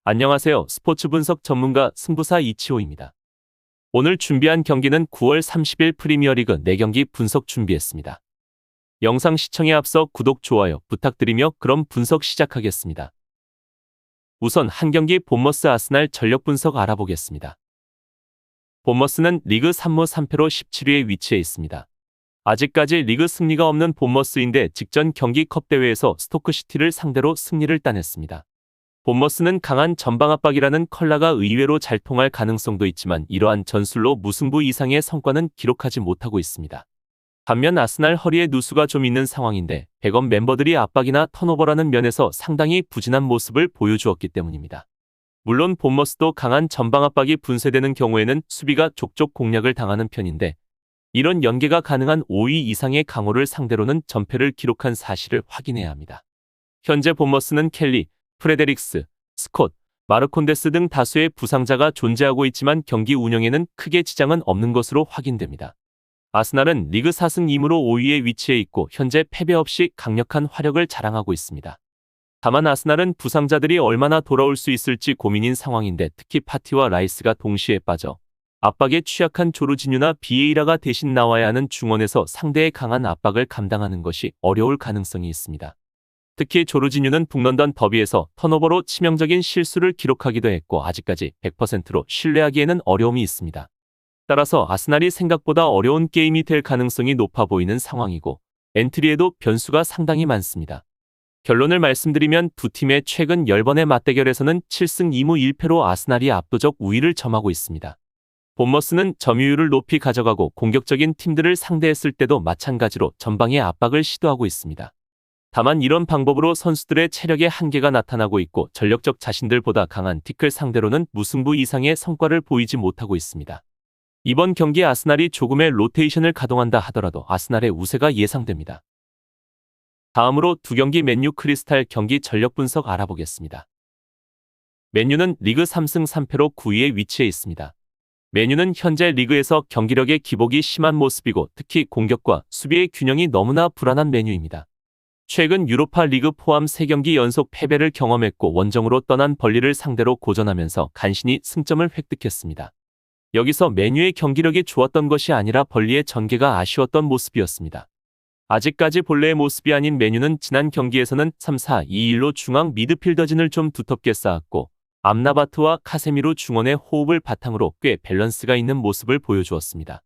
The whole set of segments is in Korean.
안녕하세요. 스포츠 분석 전문가 승부사 이치호입니다. 오늘 준비한 경기는 9월 30일 프리미어리그 4경기 분석 준비했습니다. 영상 시청에 앞서 구독, 좋아요 부탁드리며 그럼 분석 시작하겠습니다. 우선 한 경기 본머스 아스날 전력 분석 알아보겠습니다. 본머스는 리그 3무 3패로 17위에 위치해 있습니다. 아직까지 리그 승리가 없는 본머스인데 직전 경기 컵 대회에서 스토크시티를 상대로 승리를 따냈습니다. 본머스는 강한 전방 압박이라는 컬러가 의외로 잘 통할 가능성도 있지만 이러한 전술로 무승부 이상의 성과는 기록하지 못하고 있습니다. 반면 아스날 허리에 누수가 좀 있는 상황인데 백업 멤버들이 압박이나 턴오버라는 면에서 상당히 부진한 모습을 보여주었기 때문입니다. 물론 본머스도 강한 전방 압박이 분쇄되는 경우에는 수비가 족족 공략을 당하는 편인데 이런 연계가 가능한 5위 이상의 강호를 상대로는 전패를 기록한 사실을 확인해야 합니다. 현재 본머스는 켈리, 프레데릭스, 스콧, 마르콘데스 등 다수의 부상자가 존재하고 있지만 경기 운영에는 크게 지장은 없는 것으로 확인됩니다. 아스날은 리그 4승 2무로 5위에 위치해 있고 현재 패배 없이 강력한 화력을 자랑하고 있습니다. 다만 아스날은 부상자들이 얼마나 돌아올 수 있을지 고민인 상황인데 특히 파티와 라이스가 동시에 빠져 압박에 취약한 조르지뉴나 비에이라가 대신 나와야 하는 중원에서 상대의 강한 압박을 감당하는 것이 어려울 가능성이 있습니다. 특히 조르지뉴는 북런던 더비에서 턴오버로 치명적인 실수를 기록하기도 했고 아직까지 100%로 신뢰하기에는 어려움이 있습니다. 따라서 아스날이 생각보다 어려운 게임이 될 가능성이 높아 보이는 상황이고 엔트리에도 변수가 상당히 많습니다. 결론을 말씀드리면 두 팀의 최근 10번의 맞대결에서는 7승 2무 1패로 아스날이 압도적 우위를 점하고 있습니다. 본머스는 점유율을 높이 가져가고 공격적인 팀들을 상대했을 때도 마찬가지로 전방의 압박을 시도하고 있습니다. 다만 이런 방법으로 선수들의 체력에 한계가 나타나고 있고 전력적 자신들보다 강한 티클 상대로는 무승부 이상의 성과를 보이지 못하고 있습니다. 이번 경기 아스날이 조금의 로테이션을 가동한다 하더라도 아스날의 우세가 예상됩니다. 다음으로 두 경기 맨유 크리스탈 경기 전력 분석 알아보겠습니다. 맨유는 리그 3승 3패로 9위에 위치해 있습니다. 맨유는 현재 리그에서 경기력의 기복이 심한 모습이고 특히 공격과 수비의 균형이 너무나 불안한 맨유입니다. 최근 유로파 리그 포함 3경기 연속 패배를 경험했고 원정으로 떠난 벌리를 상대로 고전하면서 간신히 승점을 획득했습니다. 여기서 맨유의 경기력이 좋았던 것이 아니라 벌리의 전개가 아쉬웠던 모습이었습니다. 아직까지 본래의 모습이 아닌 맨유는 지난 경기에서는 3-4-2-1로 중앙 미드필더진을 좀 두텁게 쌓았고 암라바트와 카세미로 중원의 호흡을 바탕으로 꽤 밸런스가 있는 모습을 보여주었습니다.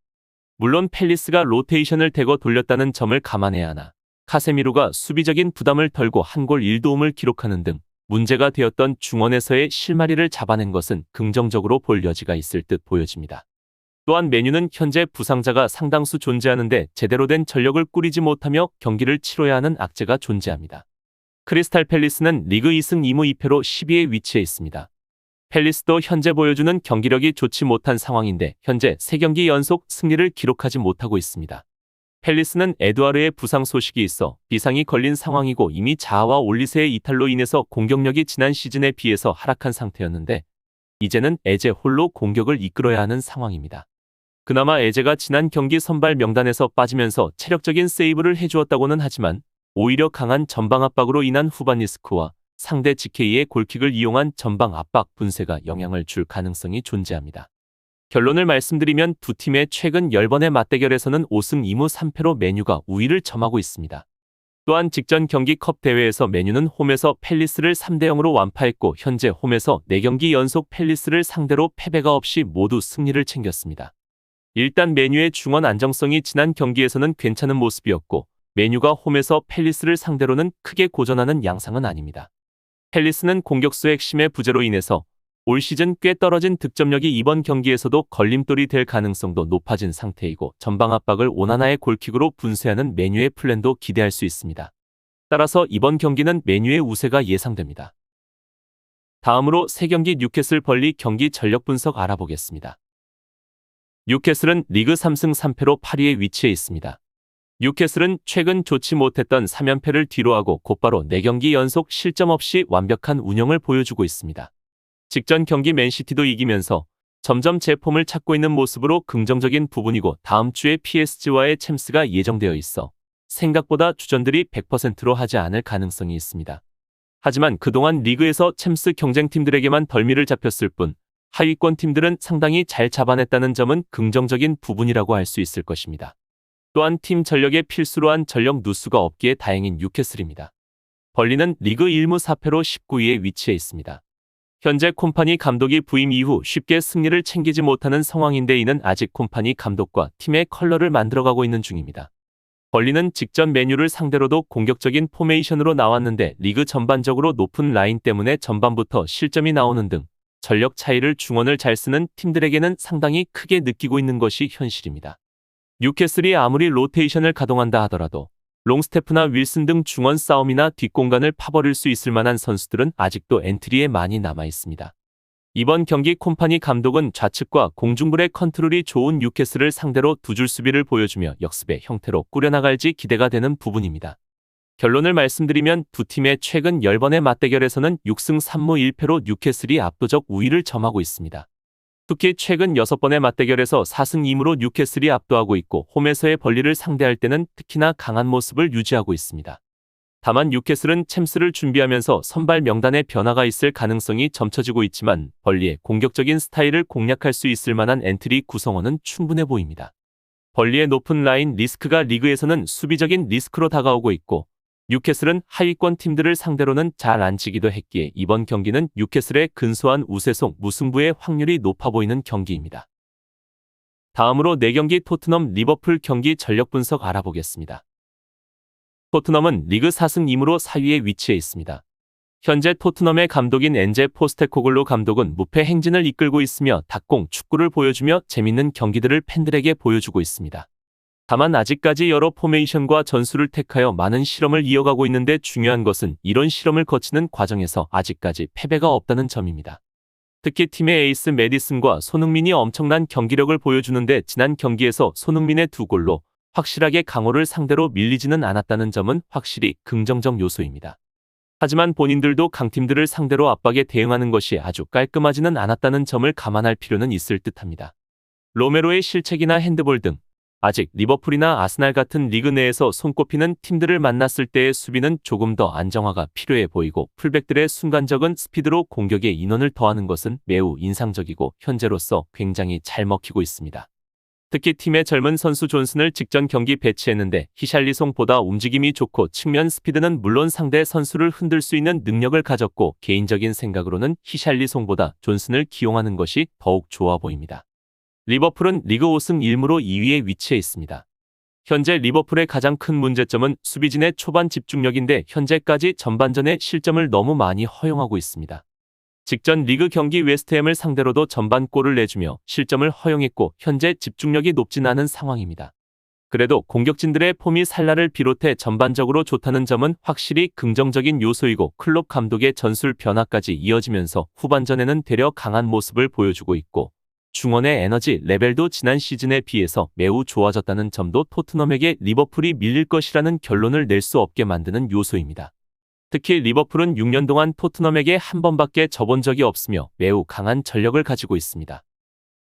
물론 팰리스가 로테이션을 대거 돌렸다는 점을 감안해야 하나 카세미로가 수비적인 부담을 덜고 한 골 1도움을 기록하는 등 문제가 되었던 중원에서의 실마리를 잡아낸 것은 긍정적으로 볼 여지가 있을 듯 보여집니다. 또한 맨유는 현재 부상자가 상당수 존재하는데 제대로 된 전력을 꾸리지 못하며 경기를 치러야 하는 악재가 존재합니다. 크리스탈 팰리스는 리그 2승 2무 2패로 10위에 위치해 있습니다. 팰리스도 현재 보여주는 경기력이 좋지 못한 상황인데 현재 3경기 연속 승리를 기록하지 못하고 있습니다. 팰리스는 에드와르의 부상 소식이 있어 비상이 걸린 상황이고 이미 자아와 올리세의 이탈로 인해서 공격력이 지난 시즌에 비해서 하락한 상태였는데 이제는 에제 홀로 공격을 이끌어야 하는 상황입니다. 그나마 에제가 지난 경기 선발 명단에서 빠지면서 체력적인 세이브를 해주었다고는 하지만 오히려 강한 전방 압박으로 인한 후반 리스크와 상대 GK의 골킥을 이용한 전방 압박 분쇄가 영향을 줄 가능성이 존재합니다. 결론을 말씀드리면 두 팀의 최근 10번의 맞대결에서는 5승 2무 3패로 맨유가 우위를 점하고 있습니다. 또한 직전 경기 컵 대회에서 맨유는 홈에서 팰리스를 3-0으로 완파했고 현재 홈에서 4경기 연속 팰리스를 상대로 패배가 없이 모두 승리를 챙겼습니다. 일단 맨유의 중원 안정성이 지난 경기에서는 괜찮은 모습이었고 맨유가 홈에서 팰리스를 상대로는 크게 고전하는 양상은 아닙니다. 팰리스는 공격수 핵심의 부재로 인해서 올 시즌 꽤 떨어진 득점력이 이번 경기에서도 걸림돌이 될 가능성도 높아진 상태이고 전방 압박을 오나나의 골킥으로 분쇄하는 맨유의 플랜도 기대할 수 있습니다. 따라서 이번 경기는 맨유의 우세가 예상됩니다. 다음으로 3경기 뉴캐슬 벌리 경기 전력 분석 알아보겠습니다. 뉴캐슬은 리그 3승 3패로 8위에 위치해 있습니다. 뉴캐슬은 최근 좋지 못했던 3연패를 뒤로하고 곧바로 4경기 연속 실점 없이 완벽한 운영을 보여주고 있습니다. 직전 경기 맨시티도 이기면서 점점 제 폼을 찾고 있는 모습으로 긍정적인 부분이고 다음 주에 PSG와의 챔스가 예정되어 있어 생각보다 주전들이 100%로 하지 않을 가능성이 있습니다. 하지만 그동안 리그에서 챔스 경쟁팀들에게만 덜미를 잡혔을 뿐 하위권 팀들은 상당히 잘 잡아냈다는 점은 긍정적인 부분이라고 할 수 있을 것입니다. 또한 팀 전력에 필수로 한 전력 누수가 없기에 다행인 뉴캐슬입니다. 벌리는 리그 1무 4패로 19위에 위치해 있습니다. 현재 콤파니 감독이 부임 이후 쉽게 승리를 챙기지 못하는 상황인데 이는 아직 콤파니 감독과 팀의 컬러를 만들어가고 있는 중입니다. 벌리는 직전 메뉴를 상대로도 공격적인 포메이션으로 나왔는데 리그 전반적으로 높은 라인 때문에 전반부터 실점이 나오는 등 전력 차이를 중원을 잘 쓰는 팀들에게는 상당히 크게 느끼고 있는 것이 현실입니다. 뉴캐슬이 아무리 로테이션을 가동한다 하더라도 롱스테프나 윌슨 등 중원 싸움이나 뒷공간을 파버릴 수 있을 만한 선수들은 아직도 엔트리에 많이 남아 있습니다. 이번 경기 콤파니 감독은 좌측과 공중불의 컨트롤이 좋은 뉴캐슬을 상대로 두 줄 수비를 보여주며 역습의 형태로 꾸려나갈지 기대가 되는 부분입니다. 결론을 말씀드리면 두 팀의 최근 10번의 맞대결에서는 6승 3무 1패로 뉴캐슬이 압도적 우위를 점하고 있습니다. 특히 최근 6번의 맞대결에서 4승 2무로 뉴캐슬이 압도하고 있고 홈에서의 벌리를 상대할 때는 특히나 강한 모습을 유지하고 있습니다. 다만 뉴캐슬은 챔스를 준비하면서 선발 명단에 변화가 있을 가능성이 점쳐지고 있지만 벌리의 공격적인 스타일을 공략할 수 있을 만한 엔트리 구성원은 충분해 보입니다. 벌리의 높은 라인 리스크가 리그에서는 수비적인 리스크로 다가오고 있고 뉴캐슬은 하위권 팀들을 상대로는 잘 안 지기도 했기에 이번 경기는 뉴캐슬의 근소한 우세송 무승부의 확률이 높아 보이는 경기입니다. 다음으로 4경기 토트넘 리버풀 경기 전력 분석 알아보겠습니다. 토트넘은 리그 4승 2무로 4위에 위치해 있습니다. 현재 토트넘의 감독인 엔제 포스테코글루 감독은 무패 행진을 이끌고 있으며 닭공 축구를 보여주며 재밌는 경기들을 팬들에게 보여주고 있습니다. 다만 아직까지 여러 포메이션과 전술을 택하여 많은 실험을 이어가고 있는데 중요한 것은 이런 실험을 거치는 과정에서 아직까지 패배가 없다는 점입니다. 특히 팀의 에이스 메디슨과 손흥민이 엄청난 경기력을 보여주는데 지난 경기에서 손흥민의 2골로 확실하게 강호를 상대로 밀리지는 않았다는 점은 확실히 긍정적 요소입니다. 하지만 본인들도 강팀들을 상대로 압박에 대응하는 것이 아주 깔끔하지는 않았다는 점을 감안할 필요는 있을 듯합니다. 로메로의 실책이나 핸드볼 등 아직 리버풀이나 아스날 같은 리그 내에서 손꼽히는 팀들을 만났을 때의 수비는 조금 더 안정화가 필요해 보이고 풀백들의 순간적인 스피드로 공격에 인원을 더하는 것은 매우 인상적이고 현재로서 굉장히 잘 먹히고 있습니다. 특히 팀의 젊은 선수 존슨을 직전 경기 배치했는데 히샬리송보다 움직임이 좋고 측면 스피드는 물론 상대 선수를 흔들 수 있는 능력을 가졌고 개인적인 생각으로는 히샬리송보다 존슨을 기용하는 것이 더욱 좋아 보입니다. 리버풀은 리그 5승 1무로 2위에 위치해 있습니다. 현재 리버풀의 가장 큰 문제점은 수비진의 초반 집중력인데 현재까지 전반전에 실점을 너무 많이 허용하고 있습니다. 직전 리그 경기 웨스트햄을 상대로도 전반 골을 내주며 실점을 허용했고 현재 집중력이 높진 않은 상황입니다. 그래도 공격진들의 폼이 살라를 비롯해 전반적으로 좋다는 점은 확실히 긍정적인 요소이고 클롭 감독의 전술 변화까지 이어지면서 후반전에는 되려 강한 모습을 보여주고 있고 중원의 에너지 레벨도 지난 시즌에 비해서 매우 좋아졌다는 점도 토트넘에게 리버풀이 밀릴 것이라는 결론을 낼 수 없게 만드는 요소입니다. 특히 리버풀은 6년 동안 토트넘에게 한 번밖에 져본 적이 없으며 매우 강한 전력을 가지고 있습니다.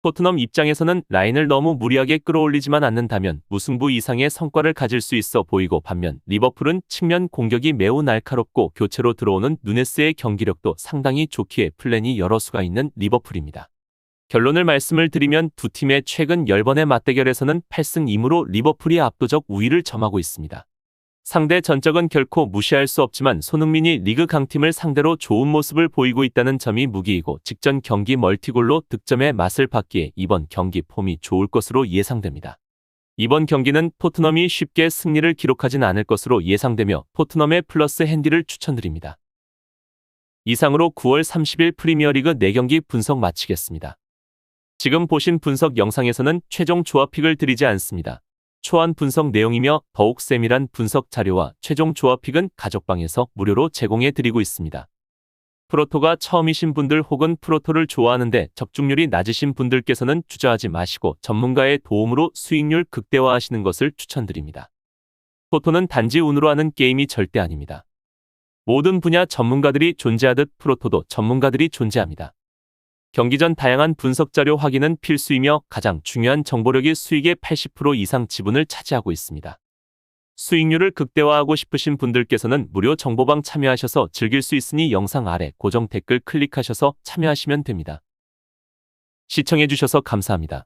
토트넘 입장에서는 라인을 너무 무리하게 끌어올리지만 않는다면 무승부 이상의 성과를 가질 수 있어 보이고 반면 리버풀은 측면 공격이 매우 날카롭고 교체로 들어오는 누네스의 경기력도 상당히 좋기에 플랜이 여러 수가 있는 리버풀입니다. 결론을 말씀을 드리면 두 팀의 최근 10번의 맞대결에서는 8승 2무로 리버풀이 압도적 우위를 점하고 있습니다. 상대 전적은 결코 무시할 수 없지만 손흥민이 리그 강팀을 상대로 좋은 모습을 보이고 있다는 점이 무기이고 직전 경기 멀티골로 득점의 맛을 봤기에 이번 경기 폼이 좋을 것으로 예상됩니다. 이번 경기는 토트넘이 쉽게 승리를 기록하진 않을 것으로 예상되며 토트넘의 플러스 핸디를 추천드립니다. 이상으로 9월 30일 프리미어리그 4경기 분석 마치겠습니다. 지금 보신 분석 영상에서는 최종 조합픽을 드리지 않습니다. 초안 분석 내용이며 더욱 세밀한 분석 자료와 최종 조합픽은 가족방에서 무료로 제공해 드리고 있습니다. 프로토가 처음이신 분들 혹은 프로토를 좋아하는데 적중률이 낮으신 분들께서는 주저하지 마시고 전문가의 도움으로 수익률 극대화하시는 것을 추천드립니다. 프로토는 단지 운으로 하는 게임이 절대 아닙니다. 모든 분야 전문가들이 존재하듯 프로토도 전문가들이 존재합니다. 경기 전 다양한 분석 자료 확인은 필수이며 가장 중요한 정보력이 수익의 80% 이상 지분을 차지하고 있습니다. 수익률을 극대화하고 싶으신 분들께서는 무료 정보방 참여하셔서 즐길 수 있으니 영상 아래 고정 댓글 클릭하셔서 참여하시면 됩니다. 시청해주셔서 감사합니다.